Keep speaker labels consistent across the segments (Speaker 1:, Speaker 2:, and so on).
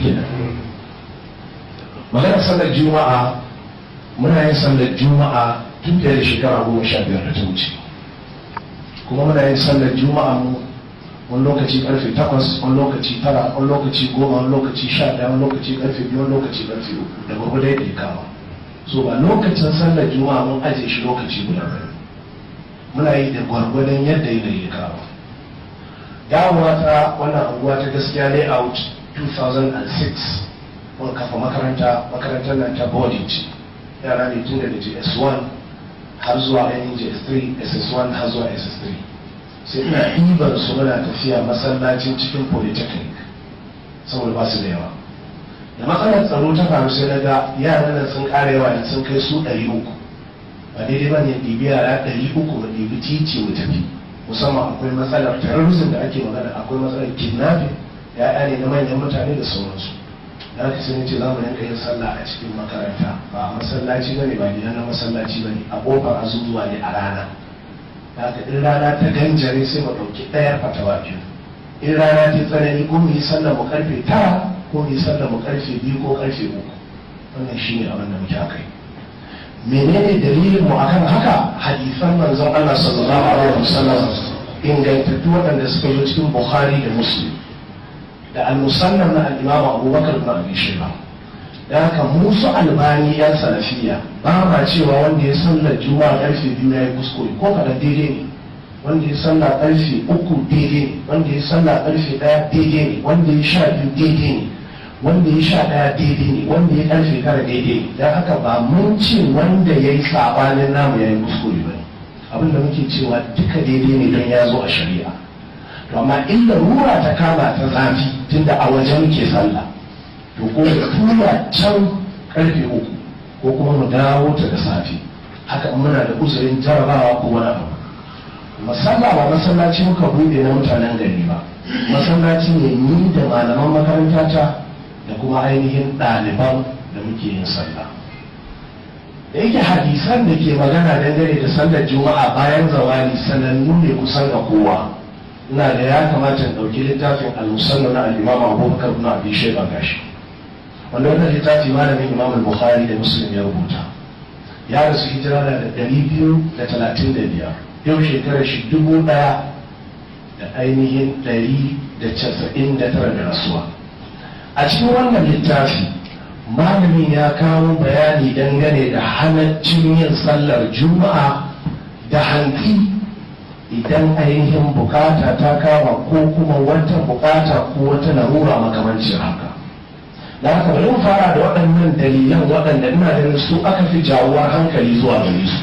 Speaker 1: kenan. Maganar sallar juma'a, muna yin sallar juma'a tun da shekara 15 da ta wuce, kuma muna yin sallar juma'a mu wani lokaci karfe 8, wani lokaci 9, wani lokaci 10, wani lokaci 11, wani lokaci karfe 2, wani lokaci karfe 3, da gwargwadon yadda ya kama. So ba lokacin sallar juma'a mun ajiye shi lokaci guda ba, muna yi da gwargwadon yadda ya kama. Dawowa ta wannan anguwa ta gaskiya layout 2006 mun kafa makarantar nan ta boarding ce, yara ne tun daga JS1 har zuwa ainihin JS3, SS1 har zuwa SS3. sai ina ɗiban su muna tafiya masallacin cikin polytechnic saboda ba su da yawa. Da matsalar tsaro ta faru sai na ga yaran nan sun ƙara yawa da sun kai su 300. Ba daidai ba ne ɗibi yara 300 mu ɗibi titi mu tafi, musamman akwai matsalar terrorism da ake magana, akwai matsalar kidnapping, ya'ya ne na manyan mutane da sauransu. Da haka sai ce za mu rinka yin sallah a cikin makaranta, ba a masallaci bane, ba gidan na masallaci bane, a ƙofar azuzuwa ne a rana. Da haka in rana ta ganjare sai mu ɗauki ɗayar fatawa biyu. In rana ta tsanani ko mu yi sallah mu karfe 9 ko mu yi sallah mu karfe 2 ko karfe 3. Wannan shine abin da muke akai. Menene dalilin mu akan haka? Hadisan manzon Allah sallallahu alaihi wasallam ingantattu waɗanda suka yi cikin Bukhari da Muslim da al-Musannaf na al-Imam Abubakar ibn Abi Shayba. Da haka mu su Albani yan Salafiya ba ma cewa wanda ya sallar Juma'a karfe 2 yayi kuskure, ko kada daidai ne. Wanda ya sallar karfe 3 daidai ne, wanda ya sallar karfe 1 daidai ne, wanda ya 12 daidai ne, wanda ya 11 daidai ne, wanda ya karfe 9 daidai ne. Dan haka ba mun ce wanda yayi sabanin namu yayi kuskure bane. Abin da muke cewa duka daidai ne don ya zo a shari'a. To amma illa rura ta kama ta zafi tunda a waje muke sallah, to ko da tura can karfe 3 ko kuma mu dawo ta da safe, haka muna da uzurin jarabawa ko wani abu. Masalla ba masallaci muka bude na mutanen gari ba, masallaci ne ni da malaman makaranta ta da kuma ainihin ɗaliban da muke yin sallah. Da yake hadisan da ke magana dangane da sallar juma'a bayan zawali sanannu ne kusan ga kowa, ina da ya kamata in ɗauki littafin al-Musannaf na al-Imam Abubakar ibn Abi Shayba gashi, wanda wannan littafi malamin Imam al-Bukhari da Muslim ya rubuta. Ya rasu hijira da 235, yau shekarar shi 1000 da ainihin 199 da rasuwa. A cikin wannan littafi malamin ya kawo bayani dangane da halaccin yin sallar juma'a da hantsi idan ainihin bukata ta kama ko kuma wata bukata ko wata larura makamancin haka. Da haka bari mu fara da waɗannan dalilan waɗanda ina ganin su aka fi jawuwar hankali zuwa gare su.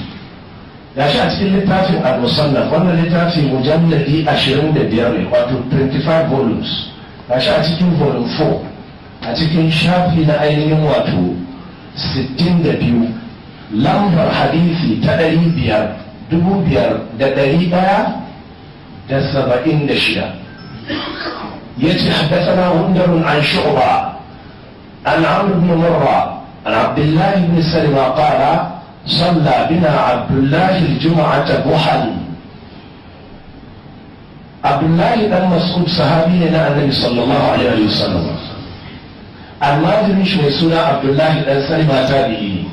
Speaker 1: Gashi a cikin littafin al-Musannaf, wannan littafi mujalladi 25 ne, wato 25 volumes. Gashi a cikin volume 4 a cikin shafi na ainihin wato 62, lambar hadisi ta 5,176 yace haddathana Hundarun an Shu'ba an Amr ibn Murra an Abdullah ibn Salima qala صلى بنا عبد الله الجمعة ضحى. عبد الله بن مسعود صحابي لنا النبي صلى الله عليه وسلم. الماجري شو سنة عبد الله بن سلمة تابعي.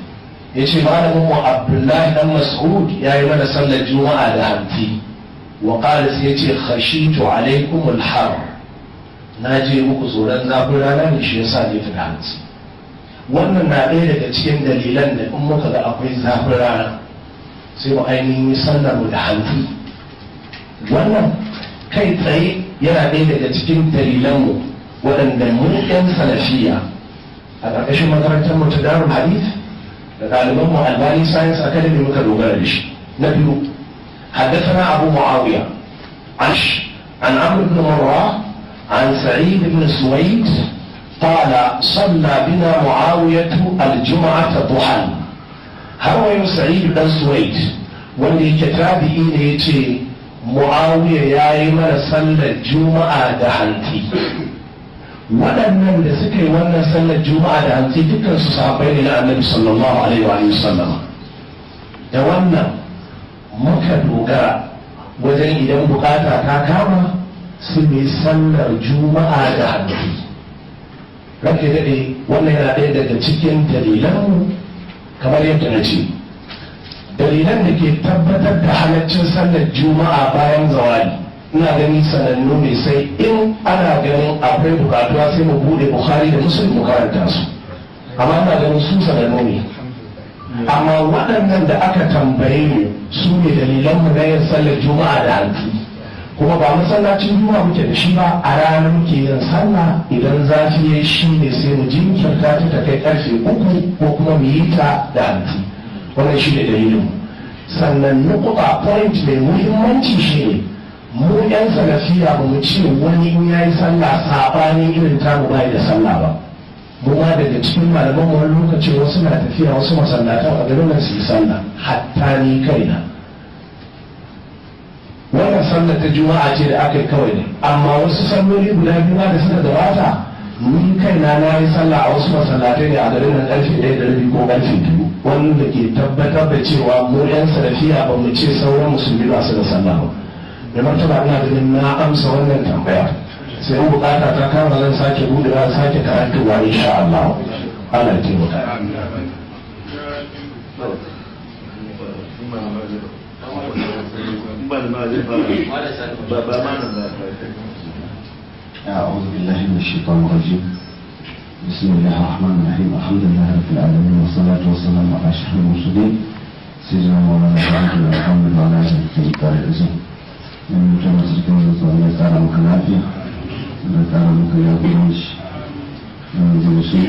Speaker 1: يجي معنا عبد الله بن مسعود يا إمام صلى الجمعة لهمتي وقال سيتي خشيت عليكم الحر. ناجي muku tsoron zafin rana ne shi yasa ne fi hanci. Wannan na ɗaya daga cikin dalilan da in muka ga akwai zafin rana sai mu ainihin sallar mu da hantu. Wannan kai tsaye yana ɗaya daga cikin dalilanmu waɗanda mun ɗan salafiya a ƙarƙashin makarantar mu ta Darul Hadith da ɗaliban mu Albani Science Academy muka dogara da shi. Na biyu, حدثنا أبو معاوية عن عمرو بن مرة عن سعيد بن سويد قال صلى بنا معاوية الجمعة ضحى. هو سعيد بن سويد واللي كتابي يتي معاوية يا من صلى الجمعة دهنتي. waɗannan da suka yi wannan sallar juma'a da hantsi dukkan su sahabbai ne na annabi sallallahu alaihi wa sallam. Da wannan muka dogara wajen idan bukata ta kama su ne sallar juma'a da hantsi. ranke daɗe wannan yana ɗaya daga cikin dalilan kamar yadda na ce dalilan da ke tabbatar da halaccin sallar juma'a bayan zawali ina gani sanannu ne sai in ana ganin akwai bukatuwa sai mu bude bukhari da muslim mu karanta su amma ina ganin su sanannu ne amma waɗannan da aka tambaye mu su ne dalilan mu na yin sallar juma'a da hantsi kuma ba masallacin juma'a muke da shi ba a ranar muke yin sallah idan zafi ya shi ne sai mu jinkirta ta kai karfe 3 ko kuma mu yi ta da hantsi wannan shi ne dalilin sannan nukuta point mai muhimmanci shi ne mu yan salafiya ba mu ce wani in ya yi sallah sabanin irin tamu bai da sallah ba mu ma daga cikin malaman mu wani lokacin wasu na tafiya wasu masallatan a garin nan su yi sallah hatta ni kaina wannan sallar ta juma'a ce da aka yi kawai ne amma wasu salloli guda biyu da suka gabata ni kaina na yi sallah a wasu masallatai ne a garin nan karfe 1:30 ko karfe 2 wanda ke tabbatar da cewa mu yan salafiya ba mu ce sauran musulmi ba su da sallah ba da martaba ina ganin na amsa wannan tambaya sai in bukata ta kama zan sake budewa sake karantuwa insha Allah Allah ya taimaka
Speaker 2: أعوذ بالله من الشيطان الرجيم بسم الله الرحمن الرحيم الحمد لله رب العالمين والصلاة والسلام على أشرف المرسلين سيدنا مولانا محمد وعلى آله وصحبه أجمعين من متمسكين بالصلاة تعالى وكلافية تعالى وكيابونش من جلسي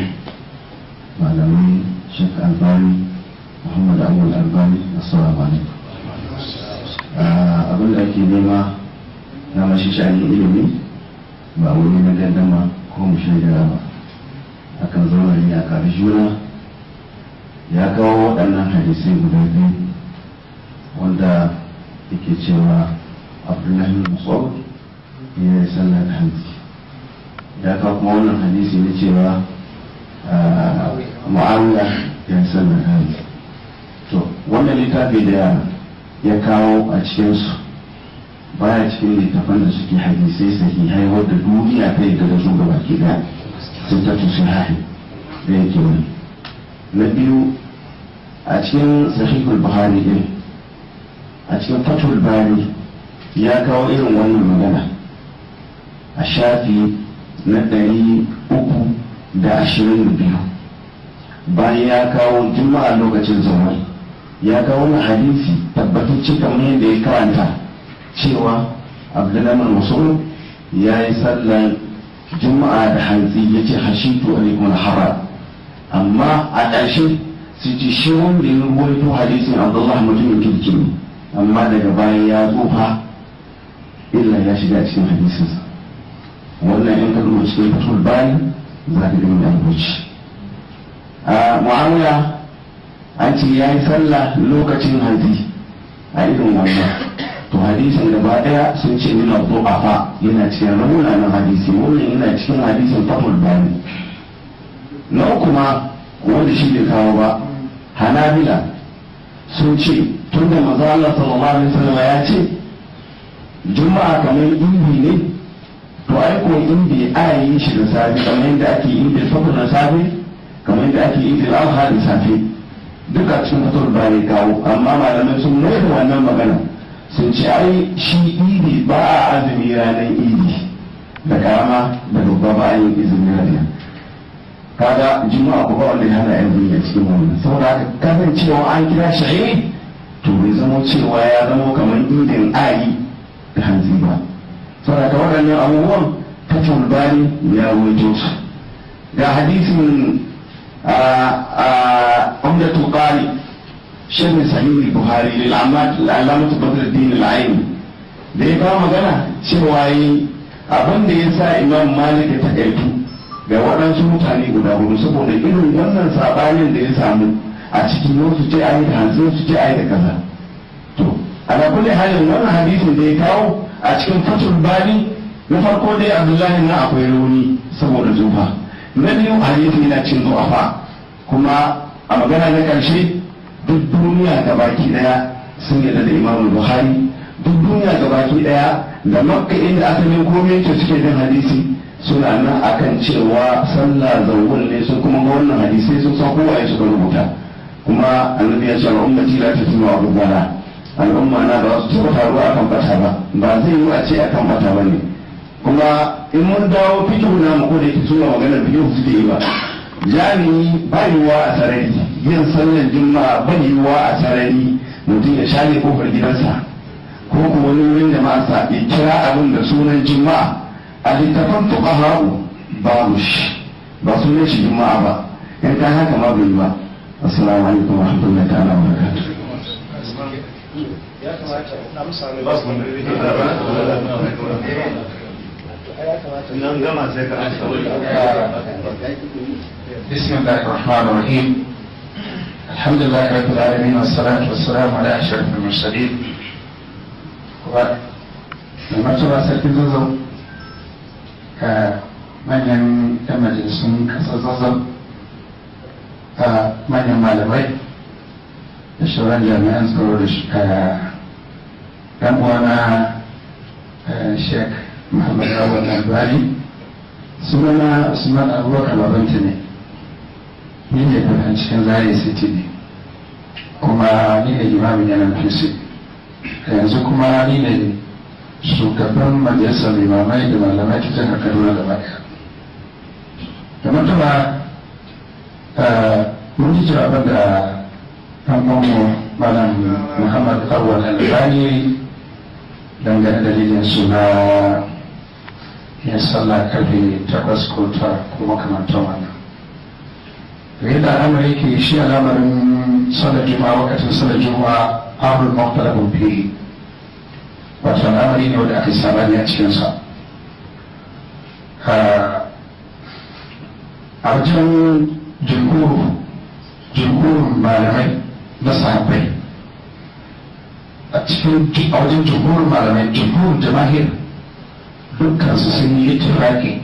Speaker 2: معلمين شيخ الباني محمد أول الباني السلام عليكم abin da ake nema na mashi sha'anin ilimi ba wani na gandama ko mushaidara ba akan zauna ne a kare juna ya kawo waɗannan hadisai guda biyu wanda yake cewa abdullahi musawar ya yi sallar hanzi ya kawo kuma wannan hadisi ne cewa mu'awiya ya yi sallar hanzi to wannan littafi da ya kawo a cikinsu baya cikin littafan da suke hadisai sahihai wadda duniya ta yi da su gaba ke da sun tattu sahihi da yake wani na biyu a cikin sahihul buhari din a cikin fatul bari ya kawo irin wannan magana a shafi na 322 bayan ya kawo juma'a lokacin zawal ya kawo wani hadisi tabbatacce kamar yadda ya karanta cewa abdullahi mas'ud ya yi sallar juma'a da hantsi ya ce hashitu alaikum al-haram amma a ƙarshe su ci shi wanda ya rubuto hadisin abdullahi mutumin kirki ne amma daga baya ya tsufa illa ya shiga cikin hadisinsa wannan in ka duba cikin fatul bani za ka gani an wuce a mu'amala an ce ya yi sallah lokacin hantsi a irin wannan to hadisin gaba daya sun ce nuna du'afa yana cikin ramunan hadisi wannan yana cikin hadisin fatul bani na kuma wanda shi bai kawo ba hanabila sun ce tun da manzo Allah sallallahu alaihi wasallam ya ce juma'a kamar indi ne to ai ko indi a yi shi da safe kamar yadda ake indi saboda na safe kamar yadda ake indi al-adha da safe duka cikin fatul bani kawo amma malamai sun mai da wannan magana sun ce ai shi idi ba a azumi ranar idi da karama da babba ba a yin izini ranar kaga juma'a ko ba wanda ya hana yan duniya cikin wannan saboda haka kasancewa an kira shi to bai zama cewa ya zama kamar idin ayi da hanzi ba saboda ka waɗannan abubuwan fatul bani ya wato su ga hadisin umdatul qari shan sahih buhari lil alamatu badruddin al-aini da ya kawo magana cewa yi abin da ya sa imam malik ya takaitu ga waɗansu mutane guda hudu saboda irin wannan sabanin da ya samu a cikin yau su ce ayi da hanzu su ce ayi da kaza to ala kulli halin wannan hadisin da ya kawo a cikin fatul bani na farko dai abdullahi na akwai rauni saboda zufa na biyu hadisi yana cin zuwa kuma a magana na ƙarshe duk duniya gabaki daya sun yarda da imamu buhari duk duniya gabaki daya da makka inda aka yi komai ce suke jin hadisi suna nan akan cewa sallah zawwal ne su kuma ga wannan hadisai sun san kowa ya suka rubuta kuma annabi ya ce al'ummati la tatlu wa bala al'umma na ba su taruwa akan bata ba zai yi a ce akan bata ba ne kuma in mun dawo fikihu na mu ko da yake suna maganar fikihu suke yi ba jami'i ba yiwuwa a sarari yin sallar juma'a ba yiwuwa a sarari mutum ya share kofar gidansa ko kuma wani wurin jama'arsa ya kira abin da sunan juma'a a littafin fuqaha'u babu shi ba sunan shi juma'a ba in ka haka ma bai ba assalamu alaikum wa rahmatullahi ta'ala wa barakatuh
Speaker 1: ya kamata na misali
Speaker 3: nan gama sai ka
Speaker 4: بسم الله الرحمن الرحيم الحمد لله رب العالمين والصلاة والسلام على أشرف المرسلين ومرتبة سيدي زوزو manyan yan majalisun kasar zazzau manyan malamai da shauran jami'an tsaro da ɗan uwana sheikh muhammad awal albani sunana usman abubakar babanta ne ni ne kuma cikin zare city ne kuma ni ne limamin yanar fisi yanzu kuma ni ne shugaban majalisar limamai da malamai ta jihar kaduna da baya da mutuwa mun ji jawaban da ɗanɓanmu malam muhammad awal albani dangane da dalilin suna yin sallah karfe 8 ko 9 ko makamantan wannan yadda al'amari yake shi al'amarin sallar juma'a wakacin sallar juma'a amur maftalabun fiye wato al'amari ne wanda aka yi sabani a cikinsa a wajen jumhurin malamai na sahabbai a wajen jumhurin malamai jumhurin jama'ir dukkan su sun yi ittifaqi